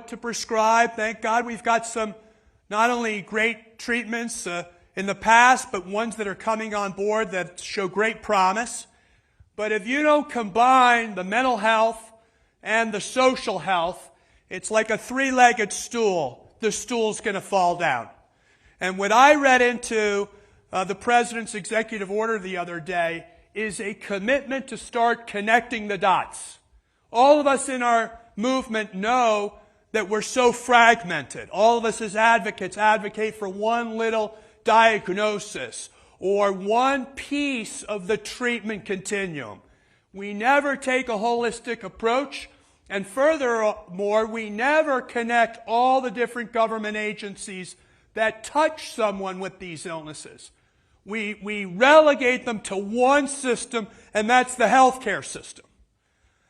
what to prescribe. Thank God we've got some not only great treatments in the past, but ones that are coming on board that show great promise. But if you don't combine the mental health and the social health, it's like a three-legged stool. The stool's going to fall down. And what I read into the President's executive order the other day is a commitment to start connecting the dots. All of us in our movement know that we're so fragmented. All of us as advocates advocate for one little diagnosis or one piece of the treatment continuum. We never take a holistic approach, and furthermore, we never connect all the different government agencies that touch someone with these illnesses. We relegate them to one system, and that's the healthcare system.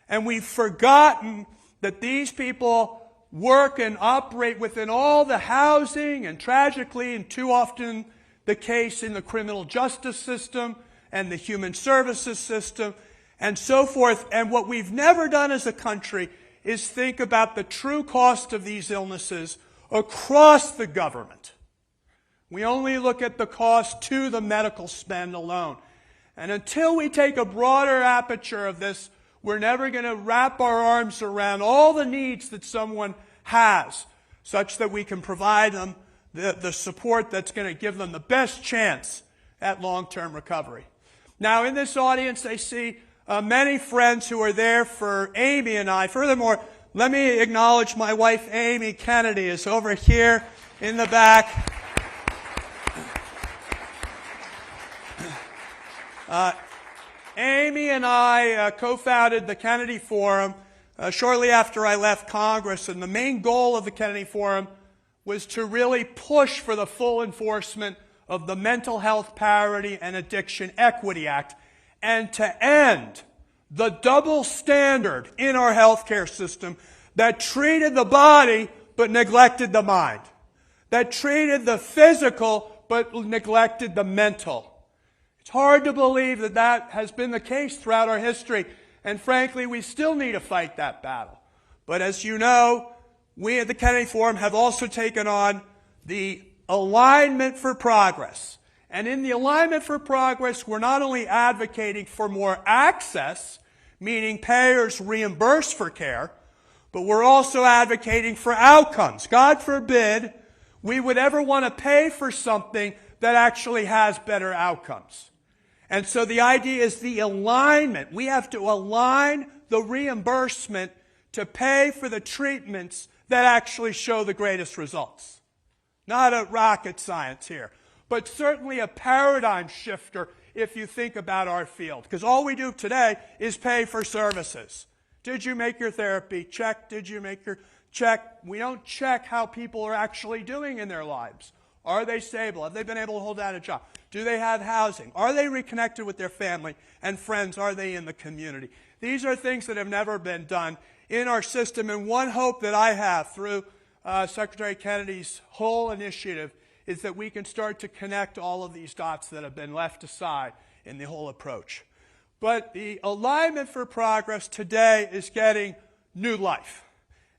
And we've forgotten that these people work and operate within all the housing and tragically, and too often the case in the criminal justice system and the human services system and so forth. And what we've never done as a country is think about the true cost of these illnesses across the government. We only look at the cost to the medical spend alone. And until we take a broader aperture of this, we're never going to wrap our arms around all the needs that someone has, such that we can provide them the support that's going to give them the best chance at long-term recovery. Now, in this audience, I see many friends who are there for Amy and I. Furthermore, let me acknowledge my wife, Amy Kennedy, is over here in the back. Amy and I co-founded the Kennedy Forum shortly after I left Congress, and the main goal of the Kennedy Forum was to really push for the full enforcement of the Mental Health Parity and Addiction Equity Act and to end the double standard in our healthcare system that treated the body but neglected the mind, that treated the physical but neglected the mental. It's hard to believe that that has been the case throughout our history, and frankly, we still need to fight that battle. But as you know, we at the Kennedy Forum have also taken on the Alignment for Progress. And in the Alignment for Progress, we're not only advocating for more access, meaning payers reimburse for care, but we're also advocating for outcomes. God forbid we would ever want to pay for something that actually has better outcomes. And so the idea is the alignment. We have to align the reimbursement to pay for the treatments that actually show the greatest results. Not a rocket science here, but certainly a paradigm shifter if you think about our field. Because all we do today is pay for services. Did you make your therapy? Check. Did you make your check? We don't check how people are actually doing in their lives. Are they stable? Have they been able to hold down a job? Do they have housing? Are they reconnected with their family and friends? Are they in the community? These are things that have never been done in our system, and one hope that I have through Secretary Kennedy's whole initiative is that we can start to connect all of these dots that have been left aside in the whole approach. But the Alignment for Progress today is getting new life.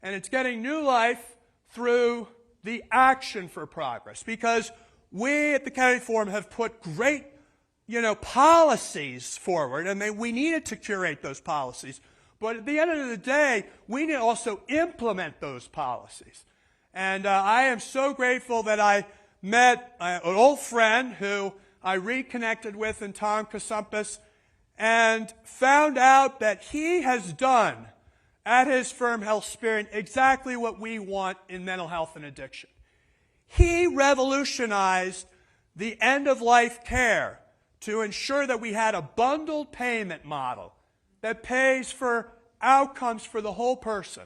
And it's getting new life through the Action for Progress, because we at the Kennedy Forum have put great, policies forward, and we needed to curate those policies. But at the end of the day, we need to also implement those policies. And I am so grateful that I met an old friend who I reconnected with in Tom Kasumpis and found out that he has done at his firm HealthSperian exactly what we want in mental health and addiction. He revolutionized the end-of-life care to ensure that we had a bundled payment model that pays for outcomes for the whole person.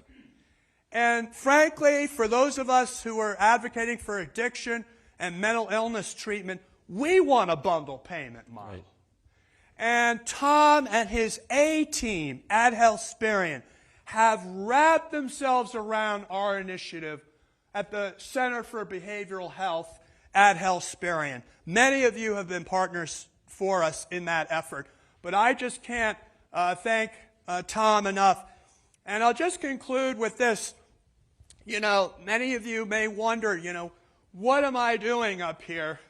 And frankly, for those of us who are advocating for addiction and mental illness treatment, we want a bundled payment model. Right. And Tom and his A-team at HealthSperian have wrapped themselves around our initiative at the Center for Behavioral Health at HealthSperian. Many of you have been partners for us in that effort, but I just can't thank Tom enough. And I'll just conclude with this. Many of you may wonder, what am I doing up here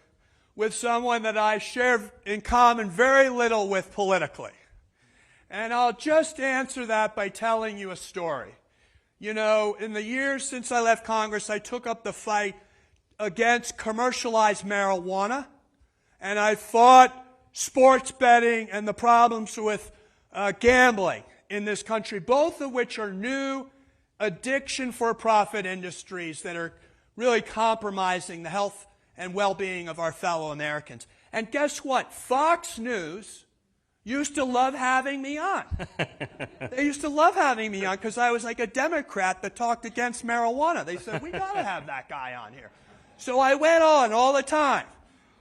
with someone that I share in common very little with politically? And I'll just answer that by telling you a story. In the years since I left Congress, I took up the fight against commercialized marijuana, and I fought sports betting and the problems with gambling in this country, both of which are new addiction-for-profit industries that are really compromising the health and well-being of our fellow Americans. And guess what? Fox News used to love having me on. They used to love having me on because I was like a Democrat that talked against marijuana. They said, we got to have that guy on here. So I went on all the time.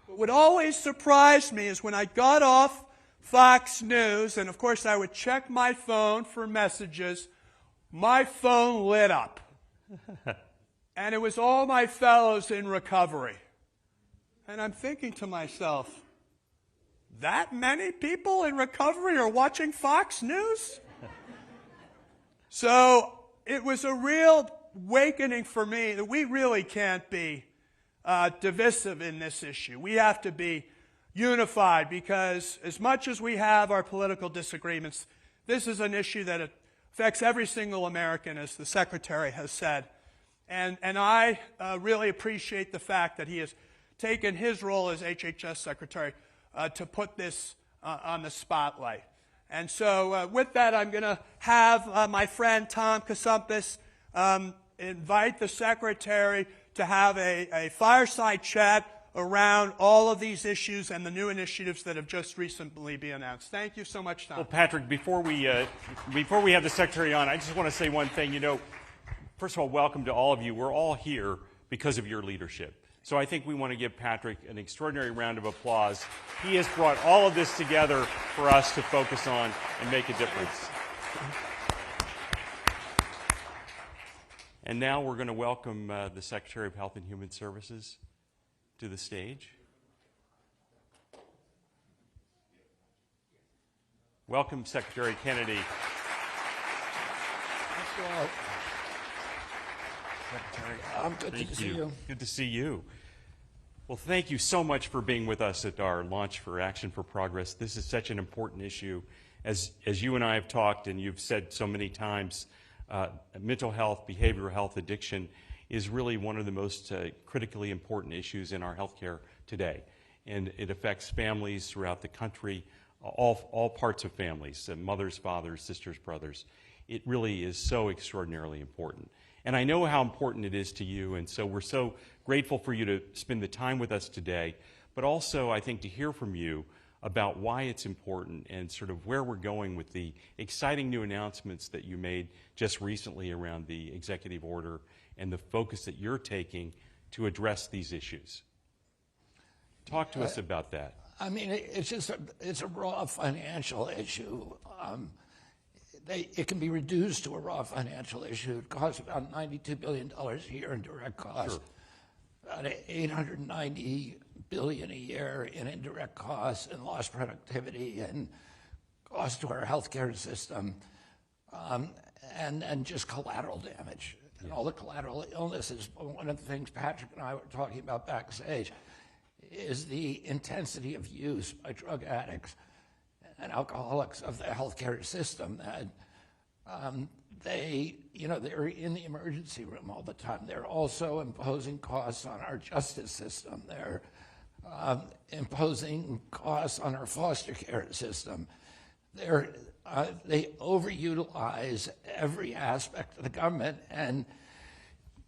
But what always surprised me is when I got off Fox News, and of course I would check my phone for messages, my phone lit up. And it was all my fellows in recovery. And I'm thinking to myself, that many people in recovery are watching Fox News? So it was a real awakening for me that we really can't be divisive in this issue. We have to be unified because as much as we have our political disagreements, this is an issue that affects every single American, as the Secretary has said. And I really appreciate the fact that he has taken his role as HHS Secretary to put this on the spotlight. And so with that, I'm going to have my friend Tom Kasumpis invite the Secretary to have a fireside chat around all of these issues and the new initiatives that have just recently been announced. Thank you so much, Tom. Well, Patrick, before we have the Secretary on, I just want to say one thing. First of all, welcome to all of you. We're all here because of your leadership. So I think we want to give Patrick an extraordinary round of applause. He has brought all of this together for us to focus on and make a difference. And now we're going to welcome the Secretary of Health and Human Services to the stage. Welcome, Secretary Kennedy. Secretary, good to see you. Good to see you. Well, thank you so much for being with us at our launch for Action for Progress. This is such an important issue. As you and I have talked and you've said so many times, mental health, behavioral health, addiction is really one of the most critically important issues in our healthcare today. And it affects families throughout the country, all parts of families, mothers, fathers, sisters, brothers. It really is so extraordinarily important. And I know how important it is to you, and so we're so grateful for you to spend the time with us today, but also I think to hear from you about why it's important and sort of where we're going with the exciting new announcements that you made just recently around the executive order and the focus that you're taking to address these issues. Talk to us about that. I mean, it's a raw financial issue. It can be reduced to a raw financial issue. It costs about $92 billion a year in direct costs, about $890 billion a year in indirect costs and lost productivity and cost to our healthcare system, and just collateral damage. And all the collateral illnesses. One of the things Patrick and I were talking about backstage is the intensity of use by drug addicts and alcoholics of the healthcare system. That they're in the emergency room all the time. They're also imposing costs on our justice system. They're imposing costs on our foster care system. They overutilize every aspect of the government, and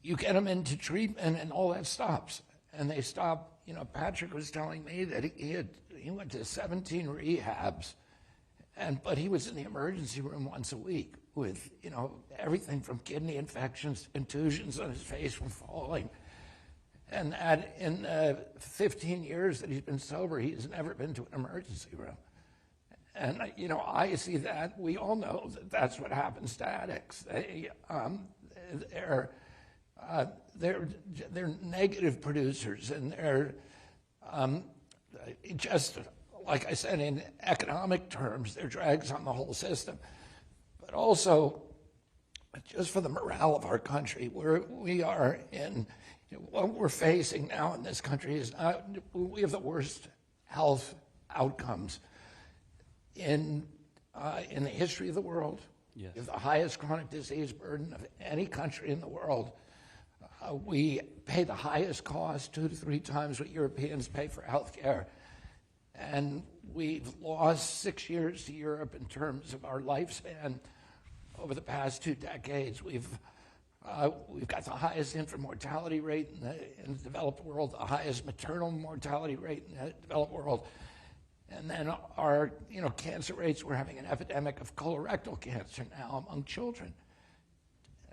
you get them into treatment and all that stops. And they stop. Patrick was telling me that he went to 17 rehabs, but he was in the emergency room once a week with, everything from kidney infections, contusions on his face from falling. And in 15 years that he's been sober, he's never been to an emergency room. And, I see that. We all know that that's what happens to addicts. They're negative producers, and they're just, like I said, in economic terms, they're drags on the whole system. But also, just for the morale of our country. We are in, what we're facing now in this country is not, we have the worst health outcomes in the history of the world. Yes. We have the highest chronic disease burden of any country in the world. We pay the highest cost, 2 to 3 times what Europeans pay for health care. And we've lost 6 years to Europe in terms of our lifespan. Over the past 2 decades, we've got the highest infant mortality rate in the developed world, the highest maternal mortality rate in the developed world. And then our cancer rates, we're having an epidemic of colorectal cancer now among children.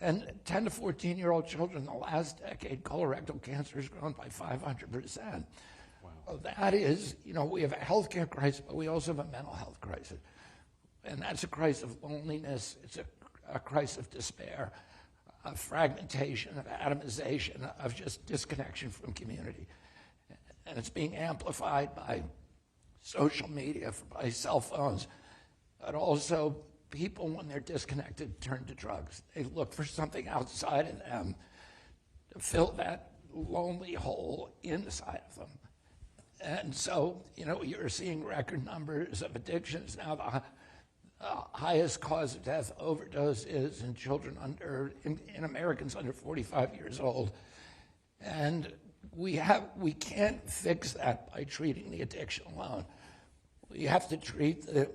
And 10 to 14-year-old children in the last decade, colorectal cancer has grown by 500%. Wow. So that is, we have a healthcare crisis, but we also have a mental health crisis. And that's a crisis of loneliness. It's a crisis of despair, of fragmentation, of atomization, of just disconnection from community. And it's being amplified by social media, by cell phones, but also people, when they're disconnected, turn to drugs. They look for something outside of them to fill that lonely hole inside of them. And so, you're seeing record numbers of addictions now. The highest cause of death, overdose, is in children in Americans under 45 years old. And we can't fix that by treating the addiction alone. We have to treat the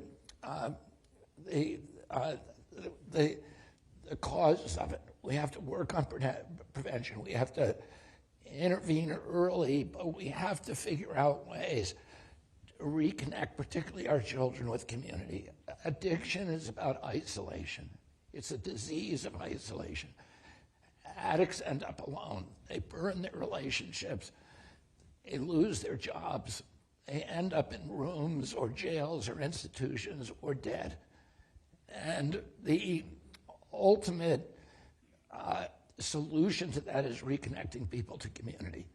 causes of it. We have to work on prevention. We have to intervene early, but we have to figure out ways to reconnect, particularly our children, with community. Addiction is about isolation. It's a disease of isolation. Addicts end up alone. They burn their relationships. They lose their jobs. They end up in rooms or jails or institutions or dead. And the ultimate solution to that is reconnecting people to community.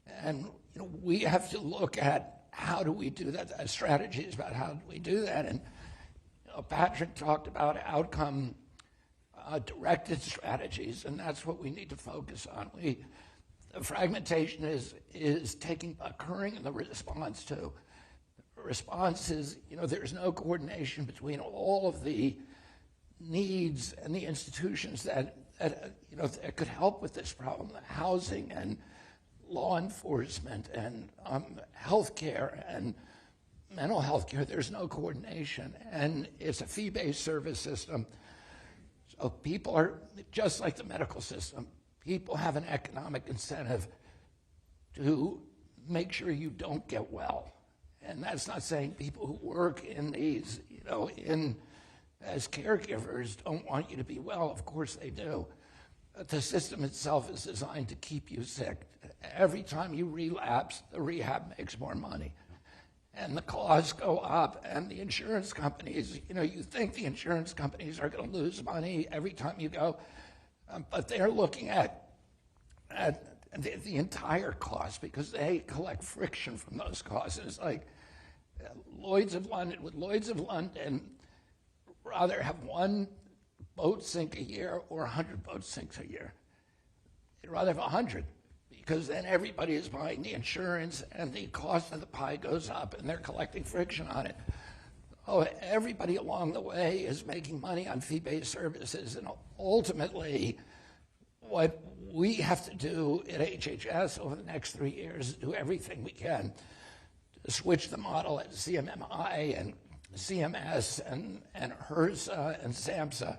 And we have to look at how do we do that. That strategy is about how do we do that. And Patrick talked about outcome directed strategies, and that's what we need to focus on. The fragmentation is occurring in the response too. The response is, there's no coordination between all of the needs and the institutions that could help with this problem: housing and law enforcement and healthcare and mental health care. There's no coordination, and it's a fee-based service system. So people are, just like the medical system, people have an economic incentive to make sure you don't get well. And that's not saying people who work in these, as caregivers don't want you to be well. Of course they do. But the system itself is designed to keep you sick. Every time you relapse, the rehab makes more money. And the costs go up, and the insurance companies, you think the insurance companies are going to lose money every time you go, but they're looking at the entire cost because they collect friction from those costs. It's like Lloyd's of London, rather have one boat sink a year or 100 boat sinks a year. They'd rather have 100. Because then everybody is buying the insurance and the cost of the pie goes up and they're collecting friction on it. Everybody along the way is making money on fee-based services, and ultimately what we have to do at HHS over the next 3 years is do everything we can to switch the model at CMMI and CMS and HRSA and SAMHSA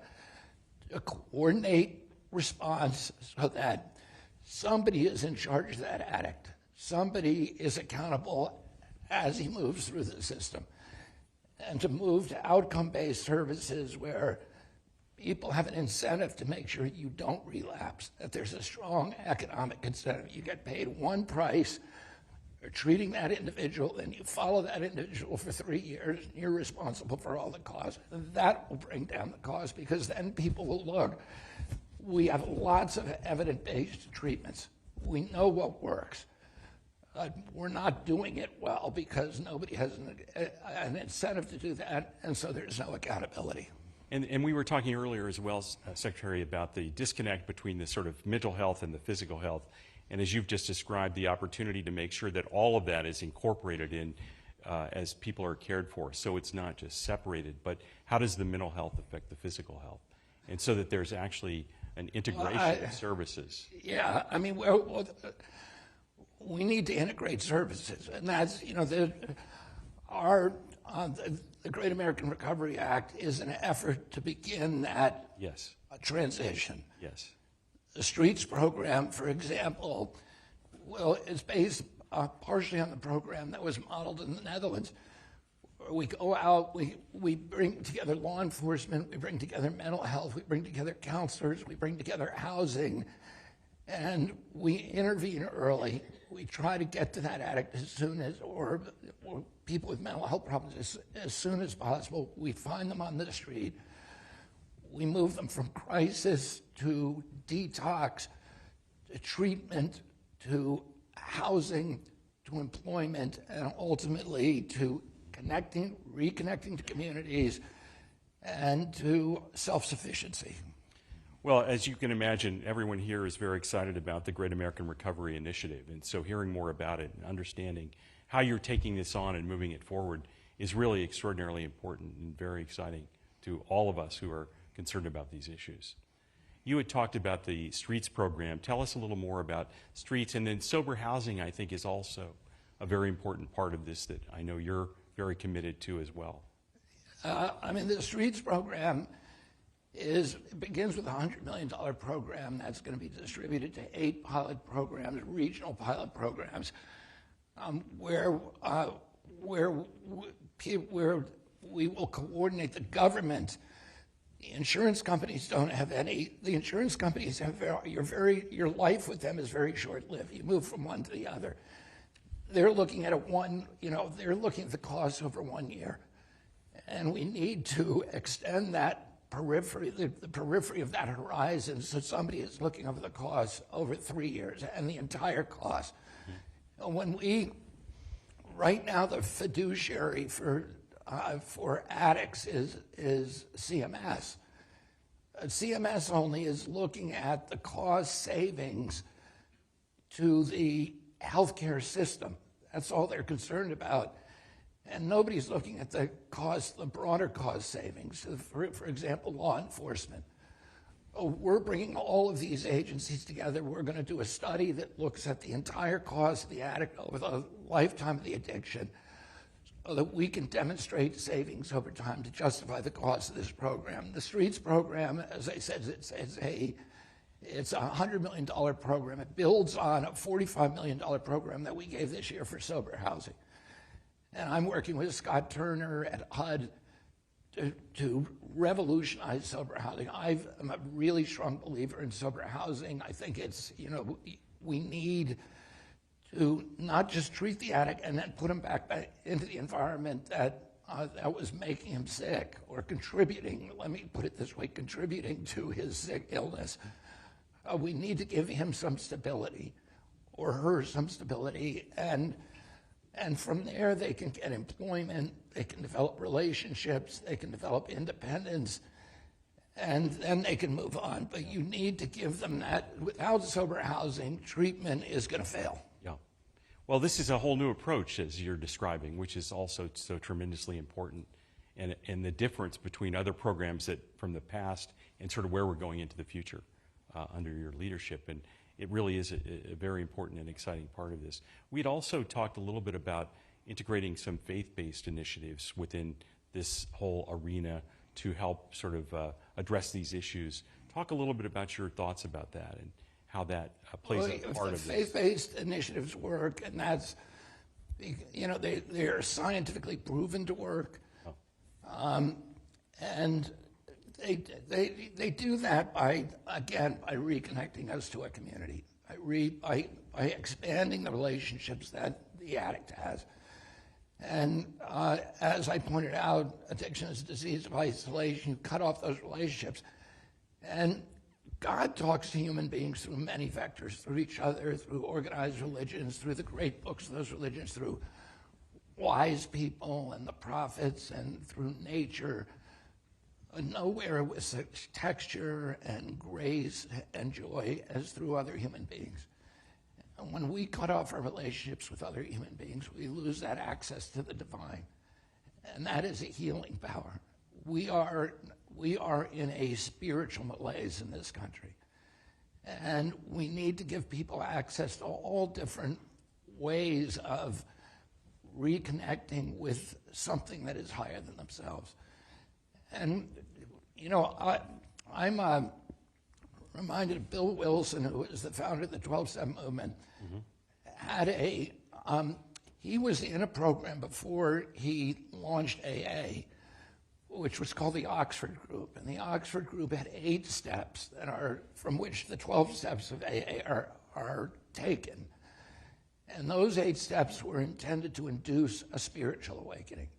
to coordinate response so that somebody is in charge of that addict. Somebody is accountable as he moves through the system. And to move to outcome-based services where people have an incentive to make sure you don't relapse, that there's a strong economic incentive. You get paid one price for treating that individual, then you follow that individual for 3 years, and you're responsible for all the costs. And that will bring down the cost, because then people will look. We have lots of evidence-based treatments. We know what works. We're not doing it well because nobody has an incentive to do that, and so there's no accountability. And we were talking earlier as well, Secretary, about the disconnect between the sort of mental health and the physical health. And as you've just described, the opportunity to make sure that all of that is incorporated in as people are cared for. So it's not just separated, but how does the mental health affect the physical health? And so that there's actually an integration of services. Yeah, I mean, we need to integrate services, and that's, you know, the Great American Recovery Act is an effort to begin that Yes. Transition. Yes. The Streets program, for example, well, is based partially on the program that was modeled in the Netherlands. We go out, we bring together law enforcement, we bring together mental health, we bring together counselors, we bring together housing, and we intervene early. We try to get to that addict as soon as, or people with mental health problems as soon as possible. We find them on the street. We move them from crisis to detox, to treatment, to housing, to employment, and ultimately to reconnecting to communities and to self-sufficiency. Well, as you can imagine, everyone here is very excited about the Great American Recovery Initiative. And so hearing more about it and understanding how you're taking this on and moving it forward is really extraordinarily important and very exciting to all of us who are concerned about these issues. You had talked about the Streets program. Tell us a little more about Streets. And then sober housing, I think, is also a very important part of this that I know you're very committed to as well. I mean, the Streets program begins with a $100 million program that's going to be distributed to 8 pilot programs, regional pilot programs, where we will coordinate the government. The insurance companies don't have any. The insurance companies have your life with them is very short-lived. You move from one to the other. They're looking at they're looking at the costs over 1 year, and we need to extend that periphery, the periphery of that horizon, so somebody is looking over the costs over 3 years and the entire cost. Mm-hmm. Right now, the fiduciary for addicts is CMS. CMS only is looking at the cost savings to the healthcare system. That's all they're concerned about. And nobody's looking at the broader cost savings. For example, law enforcement. We're bringing all of these agencies together. We're going to do a study that looks at the entire cost of the addict over the lifetime of the addiction, so that we can demonstrate savings over time to justify the cost of this program. The Streets program, as I said, it's a $100 million program. It builds on a $45 million program that we gave this year for sober housing. And I'm working with Scott Turner at HUD to revolutionize sober housing. I'm a really strong believer in sober housing. I think we need to not just treat the addict and then put him back into the environment that was making him sick or contributing, let me put it this way, contributing to his sick illness. We need to give him some stability, or her some stability, and from there they can get employment, they can develop relationships, they can develop independence, and then they can move on. But you need to give them that. Without sober housing, treatment is going to fail. Yeah. Well, this is a whole new approach, as you're describing, which is also so tremendously important, and the difference between other programs from the past and sort of where we're going into the future under your leadership. And it really is a very important and exciting part of this. We'd also talked a little bit about integrating some faith-based initiatives within this whole arena to help sort of address these issues. Talk a little bit about your thoughts about that and how that plays a part of this. Faith-based initiatives work, and that's, they are scientifically proven to work. Oh. And they do that by reconnecting us to a community, by expanding the relationships that the addict has. And as I pointed out, addiction is a disease of isolation. You cut off those relationships. And God talks to human beings through many vectors, through each other, through organized religions, through the great books of those religions, through wise people and the prophets, and through nature. nowhere with such texture and grace and joy as through other human beings. And when we cut off our relationships with other human beings, we lose that access to the divine. And that is a healing power. We are in a spiritual malaise in this country. And we need to give people access to all different ways of reconnecting with something that is higher than themselves. And, you know, I'm reminded of Bill Wilson, who was the founder of the 12-step movement, had he was in a program before he launched AA, which was called the Oxford Group. And the Oxford Group had 8 steps that are, from which the 12 steps of AA are taken. And those 8 steps were intended to induce a spiritual awakening.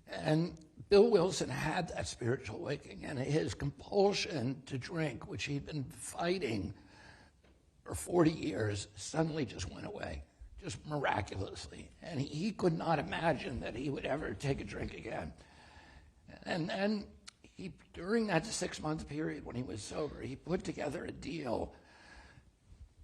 And Bill Wilson had that spiritual awakening, and his compulsion to drink, which he'd been fighting for 40 years, suddenly just went away, just miraculously. And he could not imagine that he would ever take a drink again. And then during that 6-month period when he was sober, he put together a deal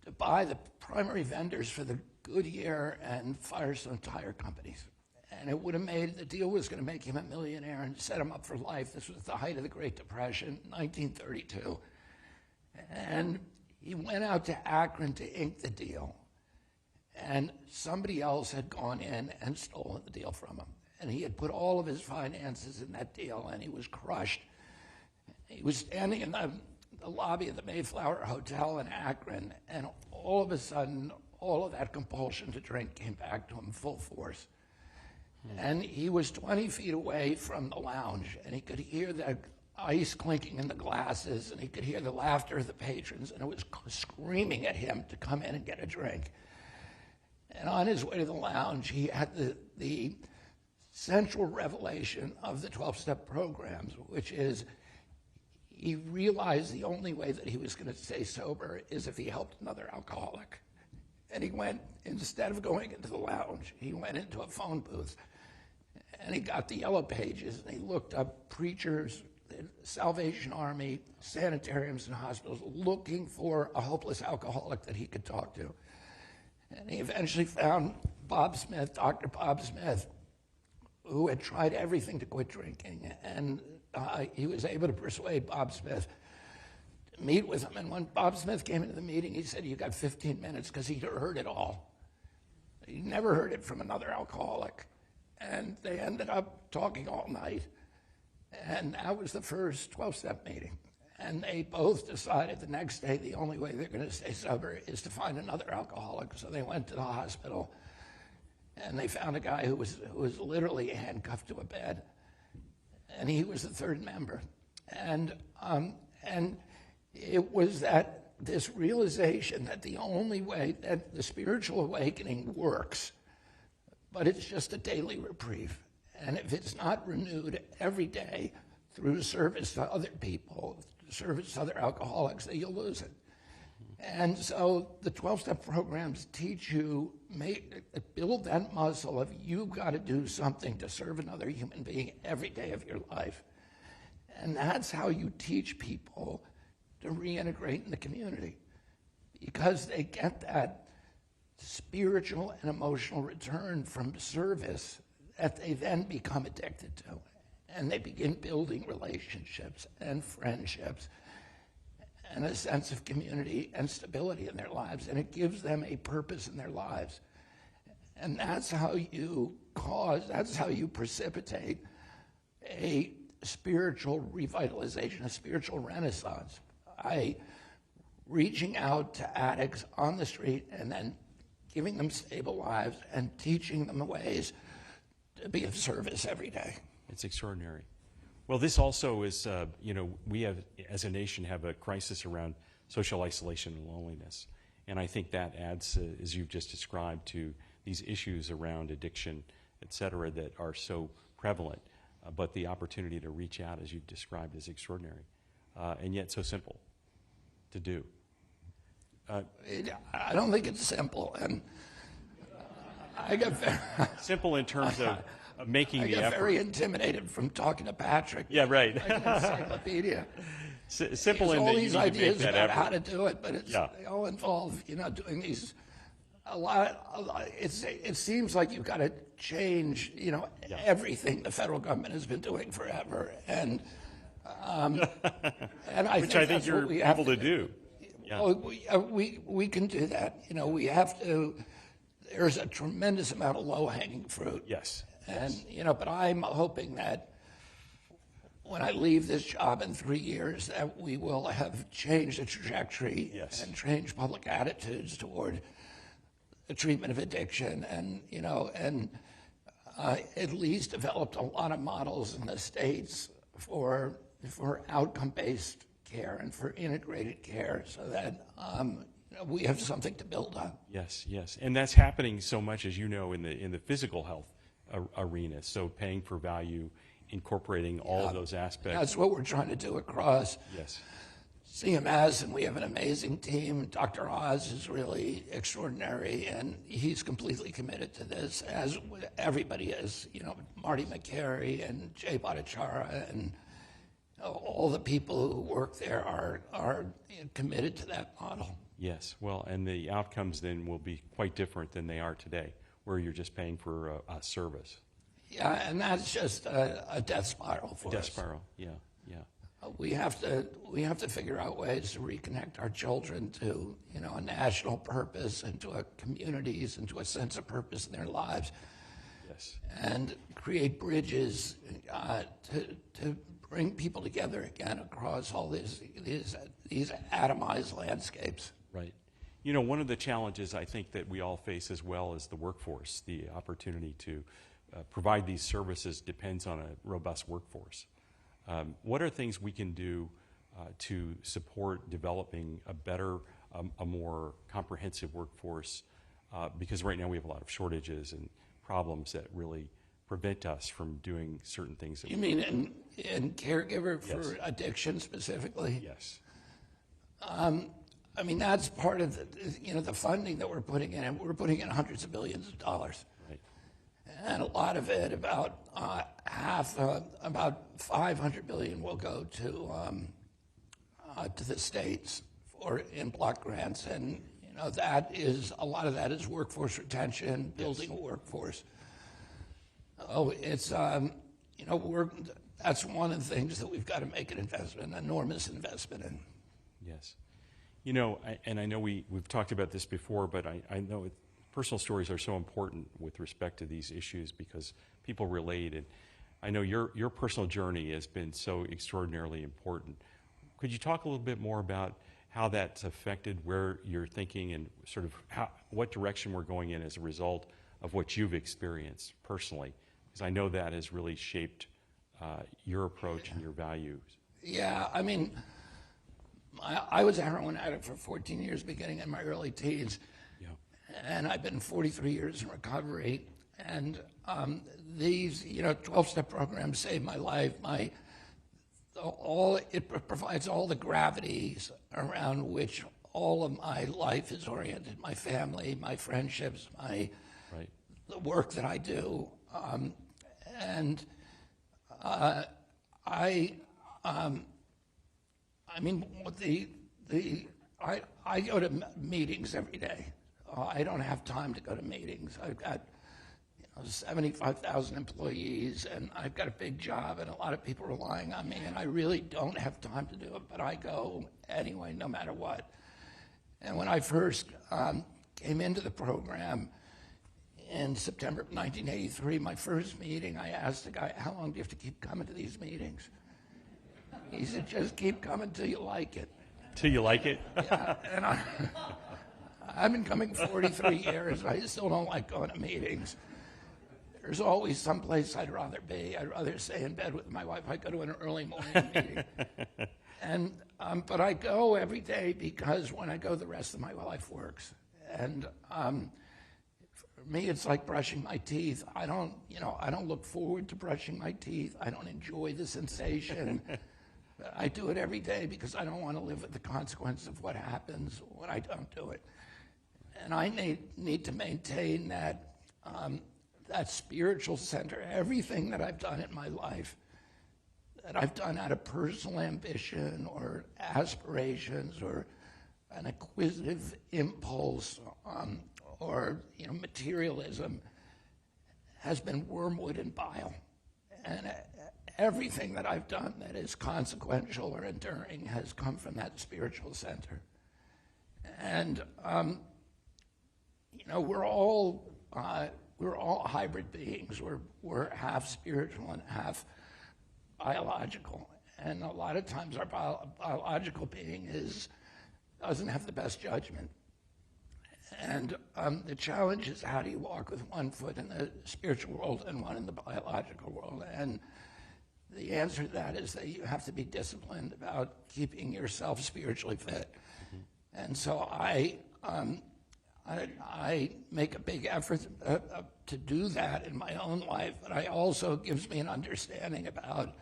to buy the primary vendors for the Goodyear and Firestone tire companies. And it would have the deal was going to make him a millionaire and set him up for life. This was the height of the Great Depression, 1932. And he went out to Akron to ink the deal. And somebody else had gone in and stolen the deal from him. And he had put all of his finances in that deal, and he was crushed. He was standing in the lobby of the Mayflower Hotel in Akron, and all of a sudden, all of that compulsion to drink came back to him full force. And he was 20 feet away from the lounge, and he could hear the ice clinking in the glasses, and he could hear the laughter of the patrons, and it was screaming at him to come in and get a drink. And on his way to the lounge, he had the central revelation of the 12-step programs, which is he realized the only way that he was going to stay sober is if he helped another alcoholic. And he went, instead of going into the lounge, he went into a phone booth, and he got the yellow pages, and he looked up preachers, the Salvation Army, sanitariums, and hospitals looking for a hopeless alcoholic that he could talk to. And he eventually found Bob Smith, Dr. Bob Smith, who had tried everything to quit drinking. And he was able to persuade Bob Smith to meet with him. And when Bob Smith came into the meeting, he said, "You got 15 minutes," because he'd heard it all. He never heard it from another alcoholic. And they ended up talking all night. And that was the first 12-step meeting. And they both decided the next day the only way they're going to stay sober is to find another alcoholic. So they went to the hospital, and they found a guy who was literally handcuffed to a bed. And he was the third member. And it was this realization that the only way that the spiritual awakening works, but it's just a daily reprieve. And if it's not renewed every day through service to other people, service to other alcoholics, then you'll lose it. And so the 12-step programs teach you, build that muscle of you've got to do something to serve another human being every day of your life. And that's how you teach people to reintegrate in the community, because they get that spiritual and emotional return from service that they then become addicted to. And they begin building relationships and friendships and a sense of community and stability in their lives. And it gives them a purpose in their lives. And that's how you precipitate a spiritual revitalization, a spiritual renaissance, by reaching out to addicts on the street and then giving them stable lives and teaching them the ways to be of service every day. It's extraordinary. Well, this also is, we have, as a nation, have a crisis around social isolation and loneliness. And I think that adds, as you've just described, to these issues around addiction, et cetera, that are so prevalent. But the opportunity to reach out, as you've described, is extraordinary, and yet so simple to do. I don't think it's simple. And I got simple in terms making I the get effort. very intimidated from talking to Patrick. Yeah, right. Like an encyclopedia. Simple There's in all that you these need to make ideas that about how effort. to do it, but Yeah. they all involve, doing these. A lot. It seems like you've got to change, everything the federal government has been doing forever, and I Which think I think that's you're what we have able to do. Yeah. Oh, we can do that. We have to. There's a tremendous amount of low-hanging fruit. Yes. And but I'm hoping that when I leave this job in 3 years, that we will have changed the trajectory Yes. and changed public attitudes toward the treatment of addiction, and at least developed a lot of models in the states for outcome-based care and for integrated care, so that we have something to build on. Yes, yes, and that's happening so much, as you know, in the physical health arena. So paying for value, incorporating all of those aspects. That's what we're trying to do across Yes, CMS, and we have an amazing team. Dr. Oz is really extraordinary, and he's completely committed to this, as everybody is. Marty McCary and Jay Bhattacharya and all the people who work there are committed to that model. yes. Well, and the outcomes then will be quite different than they are today, where you're just paying for a service. Yeah, and that's just a death spiral for us. Death spiral. Yeah, yeah. We have to figure out ways to reconnect our children to a national purpose and to communities and to a sense of purpose in their lives, Yes. and create bridges to bring people together again across all these atomized landscapes. Right. One of the challenges I think that we all face as well is the workforce. The opportunity to provide these services depends on a robust workforce. What are things we can do to support developing a better, a more comprehensive workforce? Because right now we have a lot of shortages and problems that really prevent us from doing certain things. You mean in caregiver for Yes. addiction specifically? Yes. I mean, that's part of the funding that we're putting in, and we're putting in hundreds of billions of dollars. Right. And a lot of it, about about $500 billion, will go to the states in block grants, and that is a lot of that is workforce retention, building a workforce. Oh, it's that's one of the things that we've got to make an enormous investment in. Yes. And I know we've talked about this before, but I know personal stories are so important with respect to these issues because people relate. And I know your personal journey has been so extraordinarily important. Could you talk a little bit more about how that's affected where you're thinking and sort of what direction we're going in as a result of what you've experienced personally? Because I know that has really shaped your approach and your values. Yeah, I mean, I was a heroin addict for 14 years, beginning in my early teens. Yeah. And I've been 43 years in recovery. And these, 12-step programs saved my life. It provides all the gravities around which all of my life is oriented: my family, my friendships, Right. the work that I do. I mean, I go to meetings every day. I don't have time to go to meetings. I've got 75,000 employees, and I've got a big job, and a lot of people relying on me, and I really don't have time to do it, but I go anyway, no matter what. And when I first came into the program in September of 1983, my first meeting, I asked the guy, "How long do you have to keep coming to these meetings?" He said, "Just keep coming till you like it." Till you like it? Yeah, and I've been coming 43 years. I still don't like going to meetings. There's always someplace I'd rather be. I'd rather stay in bed with my wife. I go to an early morning meeting. But I go every day because when I go, the rest of my life works. And for me, it's like brushing my teeth. I don't look forward to brushing my teeth. I don't enjoy the sensation. I do it every day because I don't want to live with the consequence of what happens when I don't do it. And I need to maintain that that spiritual center, everything that I've done in my life, that I've done out of personal ambition or aspirations or an acquisitive impulse or materialism, has been wormwood and bile. And everything that I've done that is consequential or enduring has come from that spiritual center. And we're all hybrid beings. We're half spiritual and half biological, and a lot of times our biological being doesn't have the best judgment. And the challenge is, how do you walk with one foot in the spiritual world and one in the biological world? And the answer to that is that you have to be disciplined about keeping yourself spiritually fit. Mm-hmm. And so I make a big effort to do that in my own life, but it also gives me an understanding about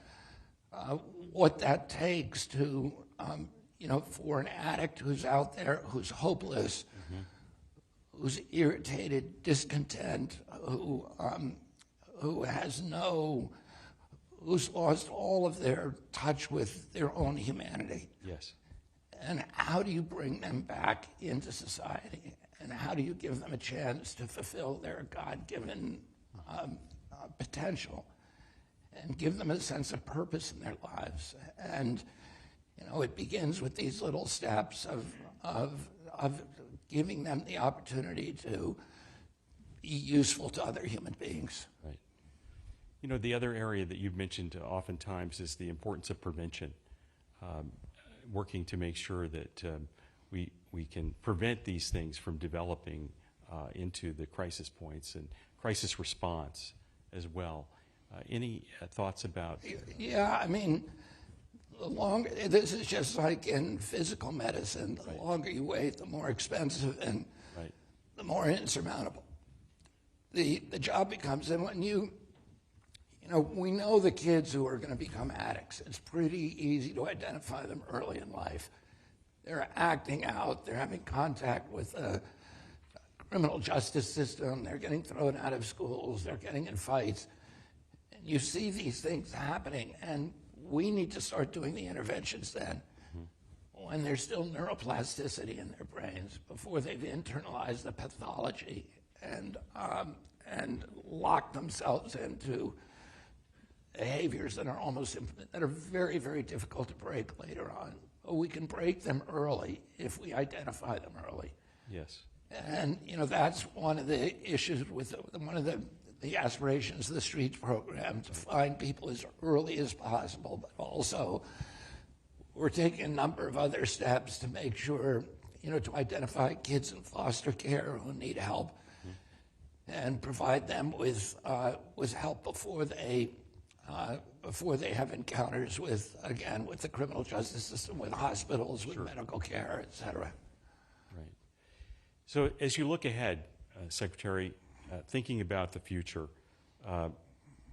what that takes to, for an addict who's out there, who's hopeless, mm-hmm. who's irritated, discontent, who's lost all of their touch with their own humanity. Yes. And how do you bring them back into society? And how do you give them a chance to fulfill their God-given potential and give them a sense of purpose in their lives? And, it begins with these little steps of giving them the opportunity to be useful to other human beings. Right. The other area that you've mentioned oftentimes is the importance of prevention, working to make sure that we can prevent these things from developing into the crisis points and crisis response as well. Any thoughts about? Yeah, this is just like in physical medicine. The longer you wait, the more expensive and right. the more insurmountable the job becomes. And when we know the kids who are going to become addicts. It's pretty easy to identify them early in life. They're acting out. They're having contact with the criminal justice system. They're getting thrown out of schools. They're getting in fights. And you see these things happening, and we need to start doing the interventions then when there's still neuroplasticity in their brains, before they've internalized the pathology and locked themselves into behaviors that are very, very difficult to break later on. But we can break them early if we identify them early. Yes. And that's one of the issues with one of the aspirations of the Streets program, to find people as early as possible. But also, we're taking a number of other steps to make sure, to identify kids in foster care who need help, and provide them with help before they have encounters with the criminal justice system, with hospitals, with medical care, et cetera. Right. So as you look ahead, Secretary, thinking about the future,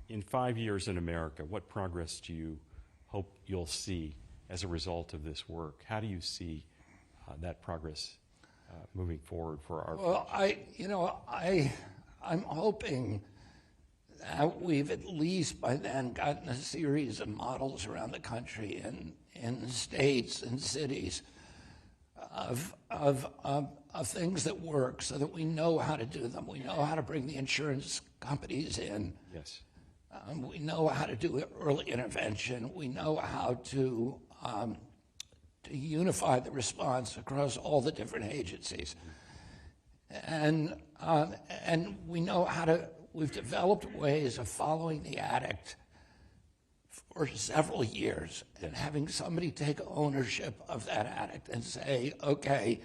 in 5 years in America, what progress do you hope you'll see as a result of this work? How do you see that progress moving forward for our? Well, I'm hoping that we've at least by then gotten a series of models around the country and in states and cities of things that work, so that we know how to do them. We know how to bring the insurance companies in. Yes. We know how to do early intervention. We know how to unify the response across all the different agencies. And we know how to. We've developed ways of following the addict for several years and having somebody take ownership of that addict and say, okay,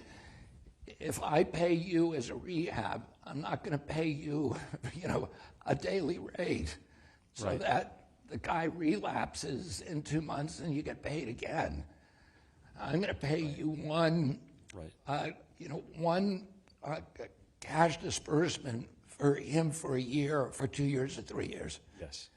if I pay you as a rehab, I'm not going to pay you, a daily rate, so that the guy relapses in 2 months and you get paid again. I'm going to pay you one cash disbursement for him for a year, for 2 years, or 3 years. Yes,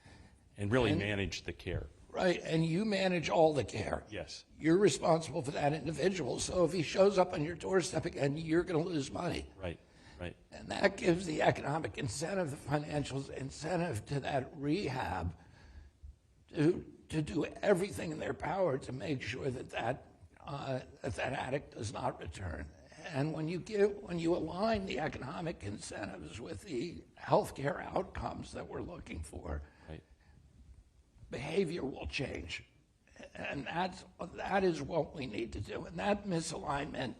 and really manage the care. Right, and you manage all the care. Yes. You're responsible for that individual, so if he shows up on your doorstep again, you're going to lose money. Right. Right. And that gives the economic incentive, the financial incentive to that rehab to do everything in their power to make sure that that addict does not return. And when you align the economic incentives with the healthcare outcomes that we're looking for, Right. behavior will change. And that is what we need to do. And that misalignment,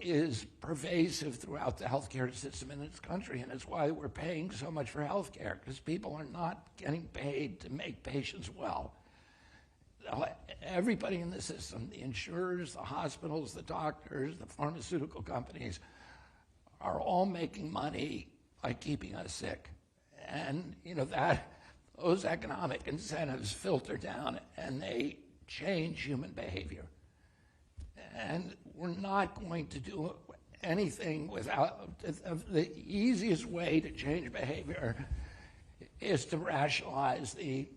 is pervasive throughout the healthcare system in this country. And it's why we're paying so much for healthcare, because people are not getting paid to make patients well. Everybody in the system, the insurers, the hospitals, the doctors, the pharmaceutical companies, are all making money by keeping us sick. And, those economic incentives filter down and they change human behavior. And we're not going to do anything without, the easiest way to change behavior is to rationalize the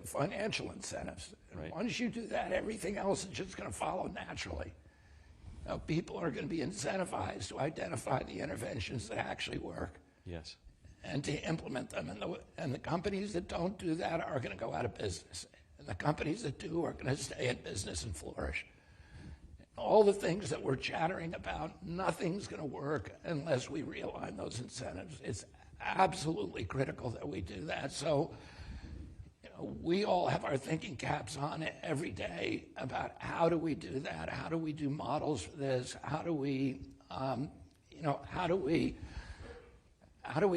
financial incentives. Right. Once you do that, everything else is just going to follow naturally. People are going to be incentivized to identify the interventions that actually work. Yes. And to implement them. And the companies that don't do that are going to go out of business. And the companies that do are going to stay in business and flourish. All the things that we're chattering about, nothing's going to work unless we realign those incentives. It's absolutely critical that we do that. So, we all have our thinking caps on it every day about how do we do that? How do we do models for this? How do we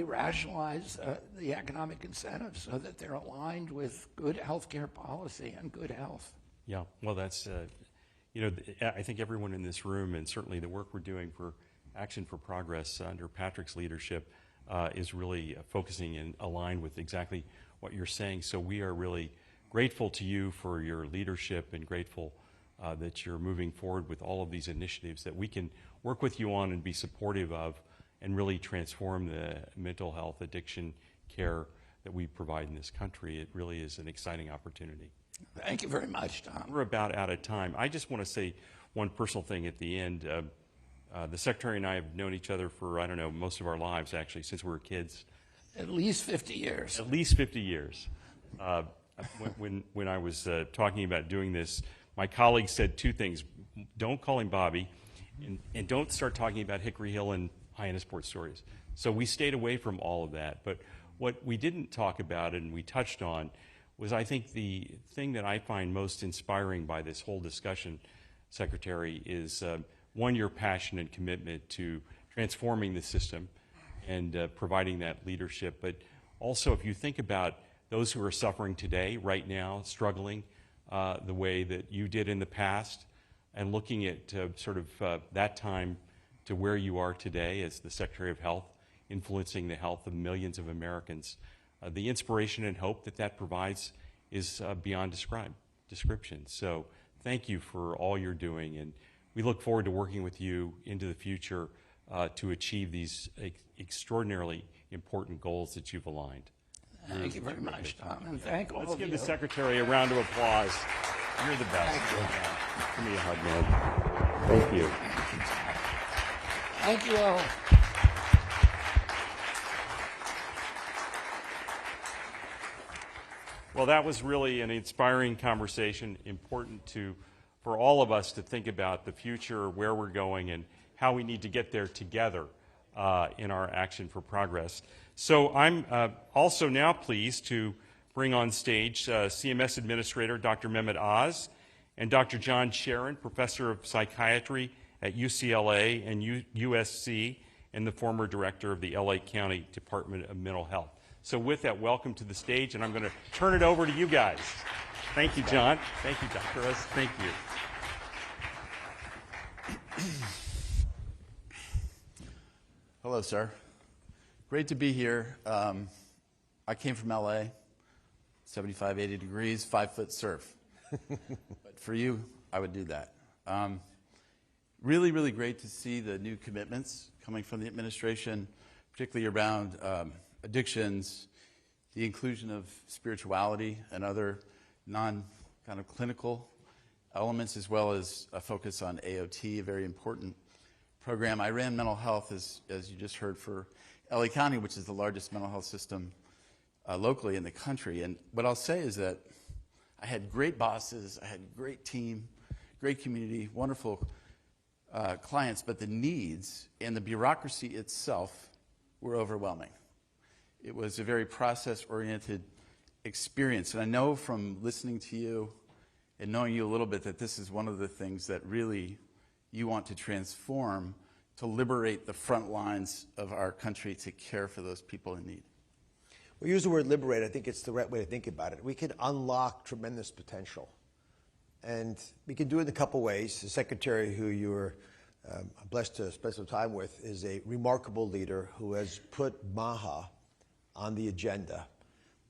rationalize the economic incentives so that they're aligned with good healthcare policy and good health? Yeah, well, that's, I think everyone in this room, and certainly the work we're doing for Action for Progress under Patrick's leadership is really focusing and aligned with exactly what you're saying. So we are really grateful to you for your leadership and grateful that you're moving forward with all of these initiatives that we can work with you on and be supportive of and really transform the mental health addiction care that we provide in this country. It really is an exciting opportunity. Thank you very much, Tom. We're about out of time. I just want to say one personal thing at the end. The Secretary and I have known each other for, most of our lives, actually, since we were kids. At least 50 years. At least 50 years. When I was talking about doing this, my colleagues said two things. Don't call him Bobby, and don't start talking about Hickory Hill and Hyannisport stories. So we stayed away from all of that. But what we didn't talk about and we touched on was, I think, the thing that I find most inspiring by this whole discussion, Secretary, is one, your passion and commitment to transforming the system and providing that leadership. But also, if you think about those who are suffering today, right now, struggling the way that you did in the past, and looking at that time to where you are today as the Secretary of Health, influencing the health of millions of Americans, the inspiration and hope that provides is beyond description. So thank you for all you're doing, and we look forward to working with you into the future to achieve these extraordinarily important goals that you've aligned. Thank you very much, Tom, and thank all of you. Let's give the Secretary a round of applause. You're the best. Give me a hug, man. Thank you. Thank you all. Well, that was really an inspiring conversation, important for all of us to think about the future, where we're going, and how we need to get there together in our Action for Progress. So I'm also now pleased to bring on stage CMS Administrator Dr. Mehmet Oz and Dr. John Sharon, Professor of Psychiatry at UCLA and USC, and the former Director of the LA County Department of Mental Health. So with that, welcome to the stage, and I'm going to turn it over to you guys. Thank you, John. Thank you, Dr. Oz. Thank you. Hello, sir. Great to be here. I came from LA, 75, 80 degrees, 5-foot surf. But for you, I would do that. Really, really great to see the new commitments coming from the administration, particularly around addictions, the inclusion of spirituality and other non-kind of clinical elements, as well as a focus on AOT, a very important program. I ran mental health, as you just heard, for LA County, which is the largest mental health system locally in the country. And what I'll say is that I had great bosses, I had a great team, great community, wonderful clients, but the needs and the bureaucracy itself were overwhelming. It was a very process-oriented experience. And I know from listening to you and knowing you a little bit that this is one of the things that really you want to transform to liberate the front lines of our country to care for those people in need. We use the word liberate. I think it's the right way to think about it. We can unlock tremendous potential. And we can do it in a couple ways. The secretary who you were blessed to spend some time with is a remarkable leader who has put MAHA on the agenda,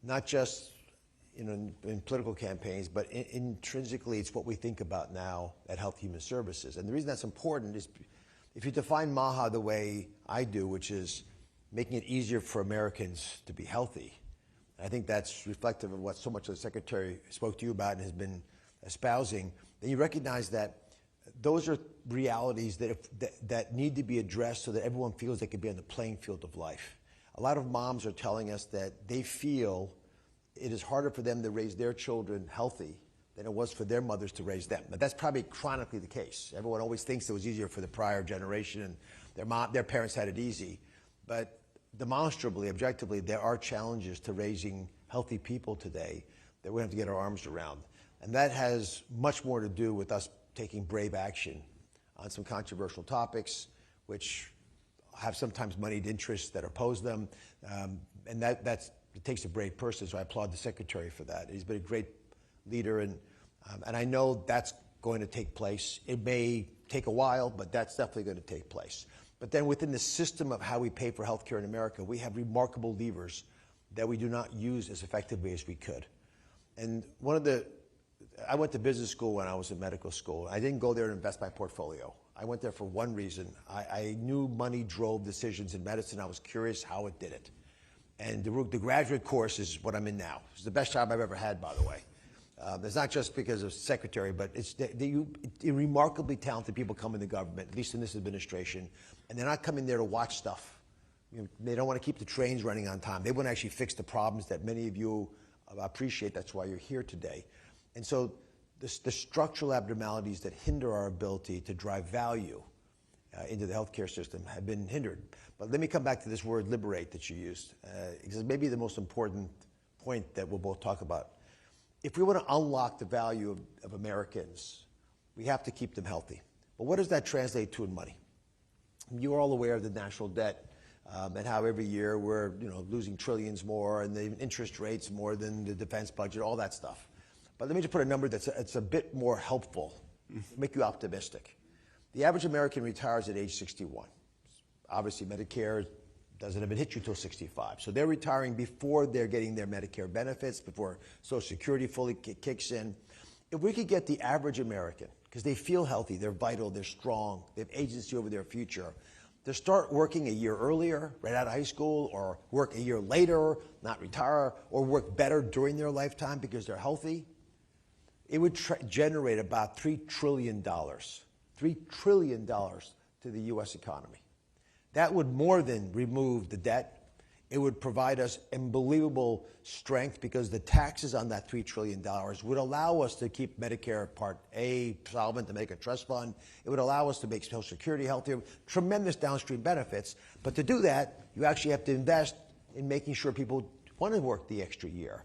not just in political campaigns, but intrinsically it's what we think about now at Health Human Services. And the reason that's important is if you define MAHA the way I do, which is making it easier for Americans to be healthy, I think that's reflective of what so much of the Secretary spoke to you about and has been espousing, then you recognize that those are realities that need to be addressed so that everyone feels they can be on the playing field of life. A lot of moms are telling us that they feel it is harder for them to raise their children healthy than it was for their mothers to raise them. But that's probably chronically the case. Everyone always thinks it was easier for the prior generation and their parents had it easy. But demonstrably, objectively, there are challenges to raising healthy people today that we have to get our arms around. And that has much more to do with us taking brave action on some controversial topics, which have sometimes moneyed interests that oppose them. And it takes a brave person, so I applaud the Secretary for that. He's been a great leader, and I know that's going to take place. It may take a while, but that's definitely going to take place. But then within the system of how we pay for healthcare in America, we have remarkable levers that we do not use as effectively as we could. And I went to business school when I was in medical school. I didn't go there to invest my portfolio. I went there for one reason. I knew money drove decisions in medicine. I was curious how it did it. And the graduate course is what I'm in now. It's the best job I've ever had, by the way. It's not just because of secretary, but it's remarkably talented people come in the government, at least in this administration, and they're not coming there to watch stuff. They don't want to keep the trains running on time. They want to actually fix the problems that many of you appreciate. That's why you're here today. And so the structural abnormalities that hinder our ability to drive value into the healthcare system have been hindered. But let me come back to this word liberate that you used, because it may be the most important point that we'll both talk about. If we want to unlock the value of Americans, we have to keep them healthy. But what does that translate to in money? You're all aware of the national debt and how every year we're losing trillions more and the interest rates more than the defense budget, all that stuff. But let me just put a number that's a bit more helpful, make you optimistic. The average American retires at age 61. Obviously, Medicare doesn't even hit you till 65. So they're retiring before they're getting their Medicare benefits, before Social Security fully kicks in. If we could get the average American, because they feel healthy, they're vital, they're strong, they have agency over their future, to start working a year earlier, right out of high school, or work a year later, not retire, or work better during their lifetime because they're healthy, it would generate about $3 trillion. $3 trillion to the U.S. economy. That would more than remove the debt. It would provide us unbelievable strength because the taxes on that $3 trillion would allow us to keep Medicare Part A solvent, to make a trust fund. It would allow us to make Social Security healthier, tremendous downstream benefits. But to do that, you actually have to invest in making sure people want to work the extra year.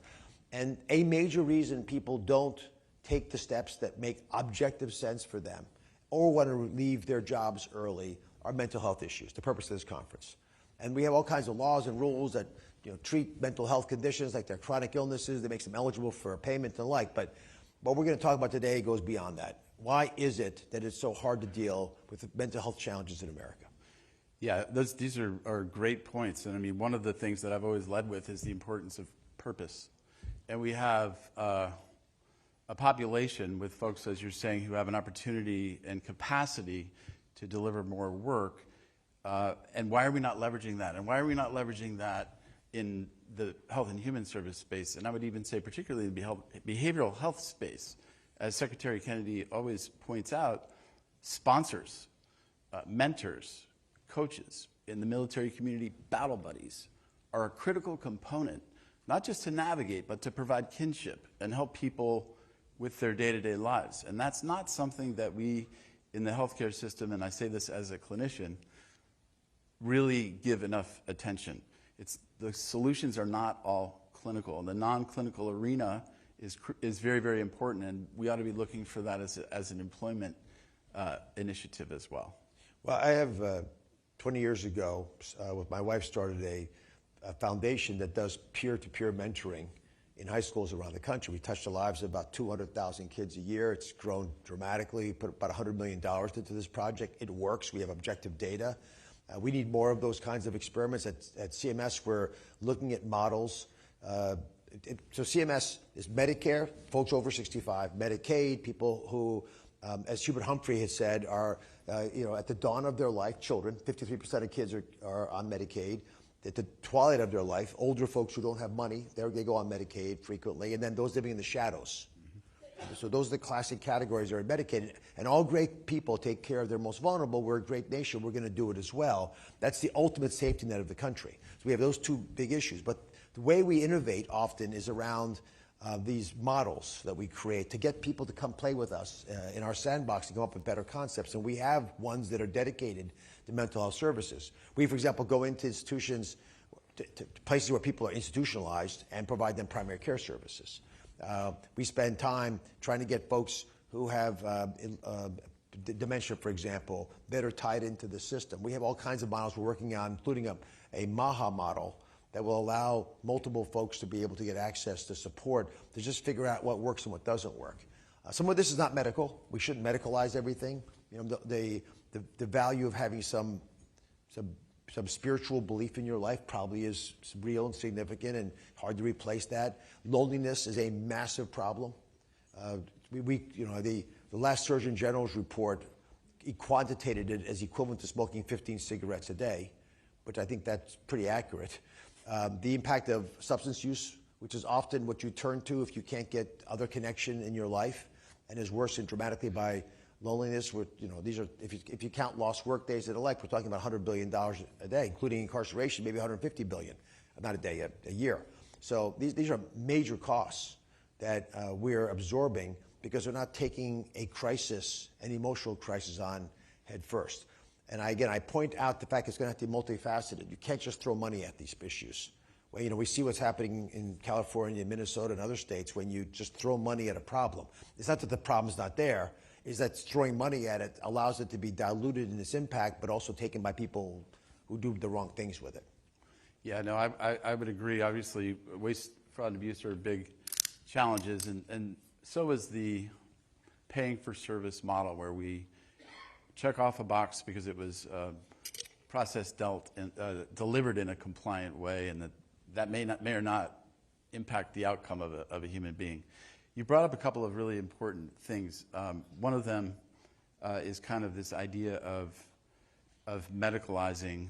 And a major reason people don't take the steps that make objective sense for them or want to leave their jobs early are mental health issues, the purpose of this conference. And we have all kinds of laws and rules that treat mental health conditions like they're chronic illnesses, that makes them eligible for payment and the like. But what we're going to talk about today goes beyond that. Why is it that it's so hard to deal with mental health challenges in America? Yeah, these are great points. And I mean, one of the things that I've always led with is the importance of purpose. And we have a population with folks, as you're saying, who have an opportunity and capacity to deliver more work. And why are we not leveraging that? And why are we not leveraging that in the health and human service space? And I would even say particularly the behavioral health space. As Secretary Kennedy always points out, sponsors mentors, coaches in the military community, battle buddies, are a critical component, not just to navigate, but to provide kinship and help people with their day-to-day lives. And that's not something that we in the healthcare system, and I say this as a clinician, really give enough attention. The solutions are not all clinical. The non-clinical arena is very, very important, and we ought to be looking for that as an employment initiative as well. Well, I have 20 years ago, with my wife, started a foundation that does peer-to-peer mentoring in high schools around the country. We touch the lives of about 200,000 kids a year. It's grown dramatically. Put about $100 million into this project. It works. We have objective data. We need more of those kinds of experiments. At CMS, we're looking at models. So CMS is Medicare, folks over 65, Medicaid, people who, as Hubert Humphrey has said, are at the dawn of their life, children. 53% of kids are on Medicaid. At the twilight of their life, older folks who don't have money, they go on Medicaid frequently, and then those living in the shadows. So those are the classic categories that are Medicaid. And all great people take care of their most vulnerable. We're a great nation. We're going to do it as well. That's the ultimate safety net of the country. So we have those two big issues. But the way we innovate often is around these models that we create to get people to come play with us in our sandbox and come up with better concepts. And we have ones that are dedicated to mental health services. We, for example, go into institutions, to places where people are institutionalized and provide them primary care services. We spend time trying to get folks who have dementia, for example, that are tied into the system. We have all kinds of models we're working on, including a MAHA model that will allow multiple folks to be able to get access to support to just figure out what works and what doesn't work. Some of this is not medical. We shouldn't medicalize everything. The value of having some spiritual belief in your life probably is real and significant and hard to replace that. Loneliness is a massive problem. The last Surgeon General's report, he quantitated it as equivalent to smoking 15 cigarettes a day, which I think that's pretty accurate. The impact of substance use, which is often what you turn to if you can't get other connection in your life, and is worsened dramatically by loneliness. These are, if you count lost work days and the like, we're talking about $100 billion a day, including incarceration, maybe $150 billion, not a day, a year. So these are major costs that we're absorbing because they're not taking a crisis, an emotional crisis, on head first. And I point out the fact it's going to have to be multifaceted. You can't just throw money at these issues. Well, we see what's happening in California, Minnesota, and other states when you just throw money at a problem. It's not that the problem's not there. Is that throwing money at it allows it to be diluted in its impact, but also taken by people who do the wrong things with it. Yeah, no, I would agree. Obviously, waste, fraud, and abuse are big challenges, and so is the paying for service model, where we check off a box because it was process delivered in a compliant way, and that may or not impact the outcome of a human being. You brought up a couple of really important things. One of them is kind of this idea of medicalizing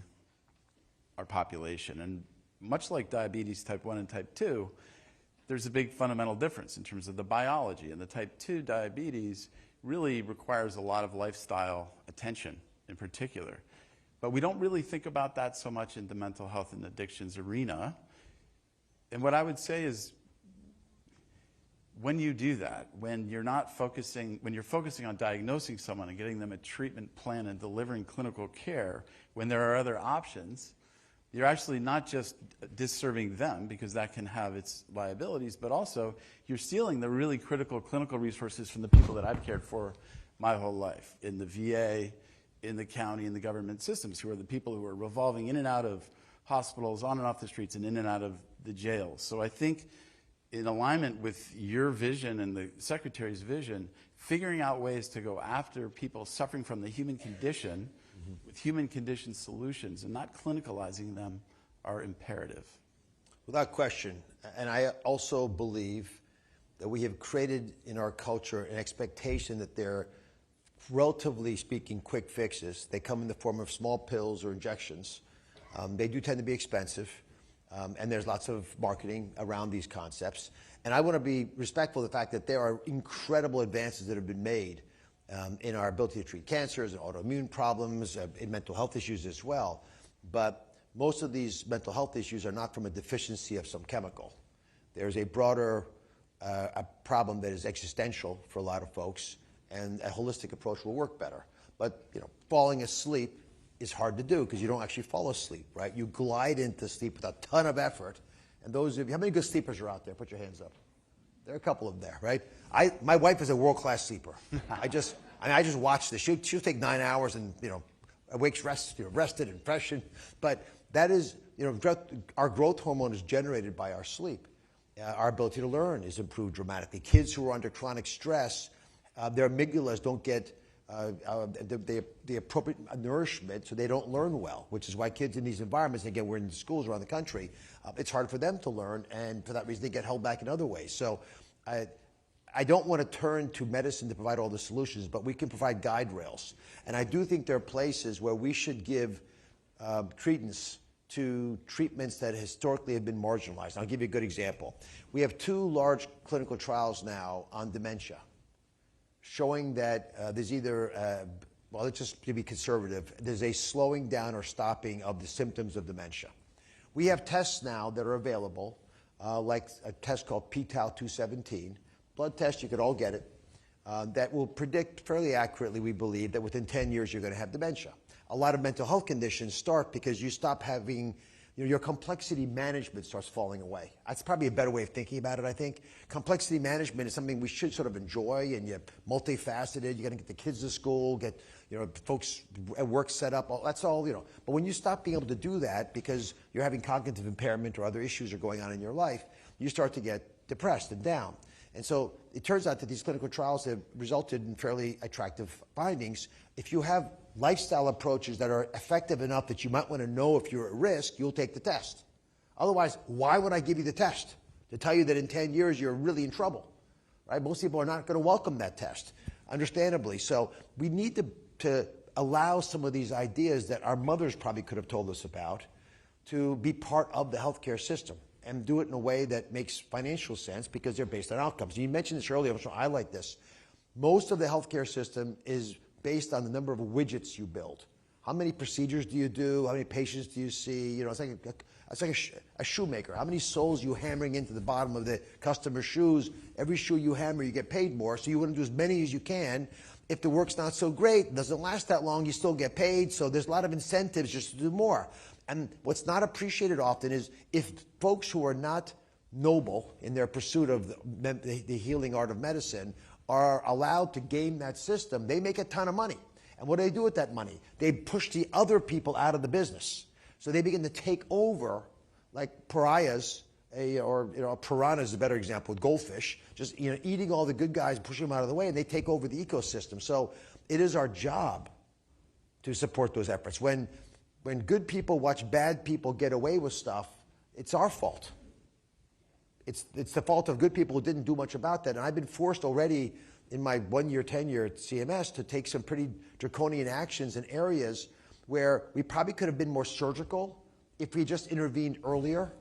our population. And much like diabetes type 1 and type 2, there's a big fundamental difference in terms of the biology. And the type 2 diabetes really requires a lot of lifestyle attention in particular. But we don't really think about that so much in the mental health and addictions arena. And what I would say is, when you do that, when you're focusing on diagnosing someone and getting them a treatment plan and delivering clinical care, when there are other options, you're actually not just disserving them, because that can have its liabilities, but also you're stealing the really critical clinical resources from the people that I've cared for my whole life, in the VA, in the county, in the government systems, who are the people who are revolving in and out of hospitals, on and off the streets, and in and out of the jails. So I think, in alignment with your vision and the Secretary's vision, figuring out ways to go after people suffering from the human condition with human condition solutions and not clinicalizing them are imperative. Without question. And I also believe that we have created in our culture an expectation that they're, relatively speaking, quick fixes. They come in the form of small pills or injections. They do tend to be expensive. And there's lots of marketing around these concepts. And I want to be respectful of the fact that there are incredible advances that have been made in our ability to treat cancers and autoimmune problems, in mental health issues as well. But most of these mental health issues are not from a deficiency of some chemical. There's a broader a problem that is existential for a lot of folks, and a holistic approach will work better. But falling asleep is hard to do because you don't actually fall asleep, right? You glide into sleep with a ton of effort. And those of you, how many good sleepers are out there? Put your hands up. There are a couple of them there, right? My wife is a world-class sleeper. I just watch this. She'll take 9 hours and awakes rested and fresh. But that is our growth hormone is generated by our sleep. Our ability to learn is improved dramatically. Kids who are under chronic stress, their amygdalas don't get the appropriate nourishment, so they don't learn well, which is why kids in these environments, again, we're in schools around the country, it's hard for them to learn, and for that reason they get held back in other ways. So I don't want to turn to medicine to provide all the solutions, but we can provide guide rails. And I do think there are places where we should give credence to treatments that historically have been marginalized. I'll give you a good example. We have 2 large clinical trials now on dementia, showing that there's either, well, let's just to be conservative, there's a slowing down or stopping of the symptoms of dementia. We have tests now that are available, like a test called p-tau217, blood test, you could all get it, that will predict fairly accurately, we believe, that within 10 years you're going to have dementia. A lot of mental health conditions start because you stop having, your complexity management starts falling away. That's probably a better way of thinking about it, I think. Complexity management is something we should sort of enjoy, and you're multifaceted. You got to get the kids to school, get folks at work set up. That's all, But when you stop being able to do that because you're having cognitive impairment or other issues are going on in your life, you start to get depressed and down. And so it turns out that these clinical trials have resulted in fairly attractive findings. If you have lifestyle approaches that are effective enough that you might want to know if you're at risk, you'll take the test. Otherwise, why would I give you the test? To tell you that in 10 years you're really in trouble, right? Most people are not going to welcome that test, understandably. So we need to allow some of these ideas that our mothers probably could have told us about to be part of the healthcare system, and do it in a way that makes financial sense because they're based on outcomes. You mentioned this earlier, I'm going to highlight this. Most of the healthcare system is based on the number of widgets you build. How many procedures do you do? How many patients do you see? It's like a shoemaker. How many soles you hammering into the bottom of the customer's shoes? Every shoe you hammer, you get paid more, so you want to do as many as you can. If the work's not so great, doesn't last that long, you still get paid, so there's a lot of incentives just to do more. And what's not appreciated often is if folks who are not noble in their pursuit of the healing art of medicine are allowed to game that system, they make a ton of money. And what do they do with that money? They push the other people out of the business. So they begin to take over, like pariahs, a piranha is a better example with goldfish, just eating all the good guys, pushing them out of the way, and they take over the ecosystem. So it is our job to support those efforts. When good people watch bad people get away with stuff, it's our fault. It's the fault of good people who didn't do much about that. And I've been forced already in my 1-year tenure at CMS to take some pretty draconian actions in areas where we probably could have been more surgical if we just intervened earlier.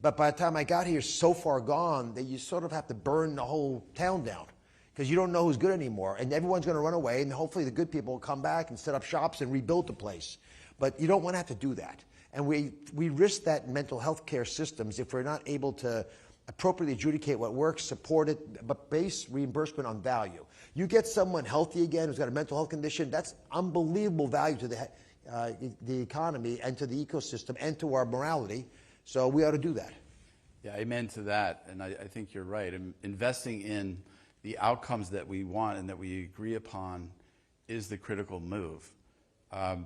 But by the time I got here, so far gone that you sort of have to burn the whole town down because you don't know who's good anymore. And everyone's going to run away, and hopefully the good people will come back and set up shops and rebuild the place. But you don't want to have to do that. And we risk that in mental health care systems if we're not able to appropriately adjudicate what works, support it, but base reimbursement on value. You get someone healthy again who's got a mental health condition, that's unbelievable value to the economy and to the ecosystem and to our morality. So we ought to do that. Yeah, amen to that. And I think you're right. Investing in the outcomes that we want and that we agree upon is the critical move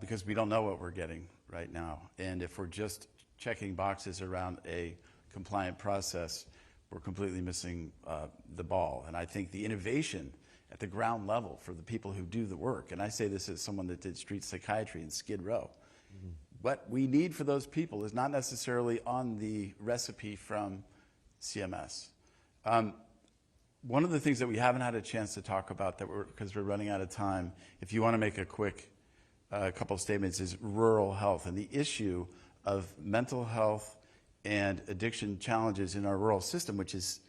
because we don't know what we're getting right now. And if we're just checking boxes around a compliant process, we're completely missing the ball. And I think the innovation at the ground level for the people who do the work, and I say this as someone that did street psychiatry in Skid Row, what we need for those people is not necessarily on the recipe from CMS. One of the things that we haven't had a chance to talk about, because we're running out of time, if you want to make a quick couple of statements, is rural health and the issue of mental health and addiction challenges in our rural system, which is,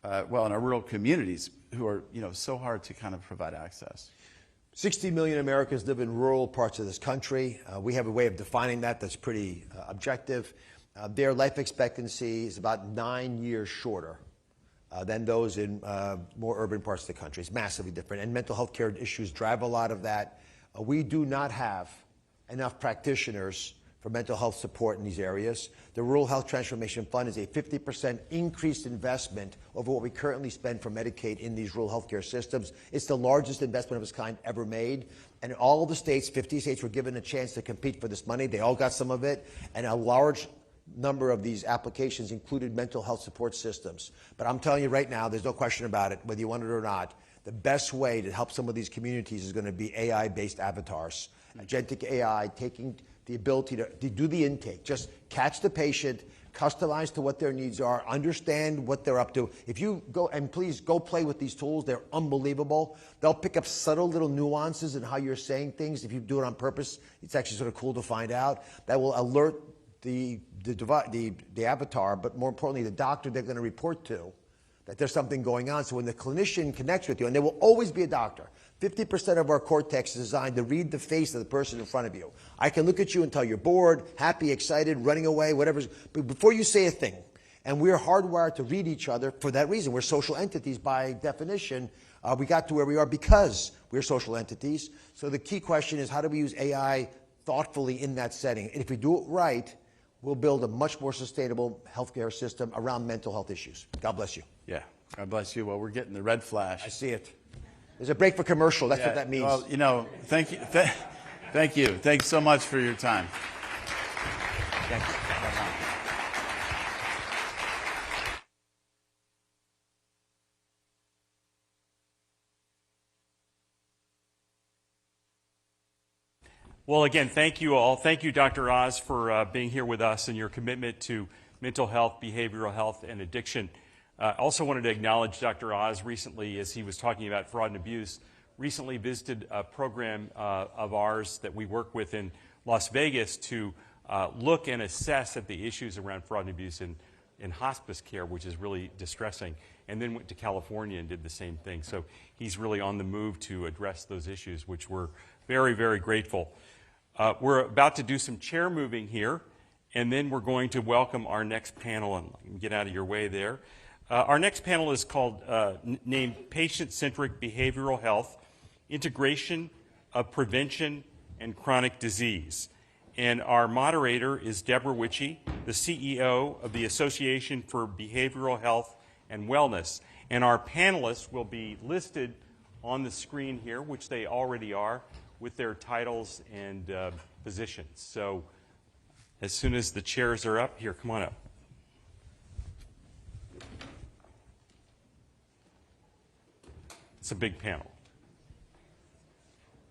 in our rural communities who are, so hard to kind of provide access. 60 million Americans live in rural parts of this country. We have a way of defining that that's pretty objective. Their life expectancy is about 9 years shorter than those in more urban parts of the country. It's massively different. And mental health care issues drive a lot of that. We do not have enough practitioners for mental health support in these areas. The Rural Health Transformation Fund is a 50% increased investment over what we currently spend for Medicaid in these rural health care systems. It's the largest investment of its kind ever made. And all the states, 50 states, were given a chance to compete for this money. They all got some of it. And a large number of these applications included mental health support systems. But I'm telling you right now, there's no question about it, whether you want it or not, the best way to help some of these communities is going to be AI-based avatars. Agentic AI taking the ability to do the intake, just catch the patient, customize to what their needs are, understand what they're up to. If you go, and please go play with these tools, they're unbelievable. They'll pick up subtle little nuances in how you're saying things. If you do it on purpose, it's actually sort of cool to find out. That will alert the avatar, but more importantly, the doctor they're going to report to, that there's something going on. So when the clinician connects with you, and there will always be a doctor, 50% of our cortex is designed to read the face of the person in front of you. I can look at you and tell you're bored, happy, excited, running away, whatever. But before you say a thing, and we're hardwired to read each other for that reason. We're social entities by definition. We got to where we are because we're social entities. So the key question is, how do we use AI thoughtfully in that setting? And if we do it right, we'll build a much more sustainable healthcare system around mental health issues. God bless you. Yeah, God bless you. Well, we're getting the red flash. I see it. There's a break for commercial. That's what that means. Well, you know, thank you. Thank you. Thanks so much for your time. Thank you. Well, again, thank you all. Thank you, Dr. Oz, for being here with us and your commitment to mental health, behavioral health, and addiction. I also wanted to acknowledge Dr. Oz recently, as he was talking about fraud and abuse, recently visited a program of ours that we work with in Las Vegas to look and assess at the issues around fraud and abuse in hospice care, which is really distressing, and then went to California and did the same thing. So he's really on the move to address those issues, which we're very, very grateful. We're about to do some chair moving here, and then we're going to welcome our next panel, and get out of your way there. Our next panel is called, named Patient-Centric Behavioral Health, Integration of Prevention and Chronic Disease. And our moderator is Deborah Witchey, the CEO of the Association for Behavioral Health and Wellness. And our panelists will be listed on the screen here, which they already are, with their titles and positions. So as soon as the chairs are up, here, come on up. It's a big panel.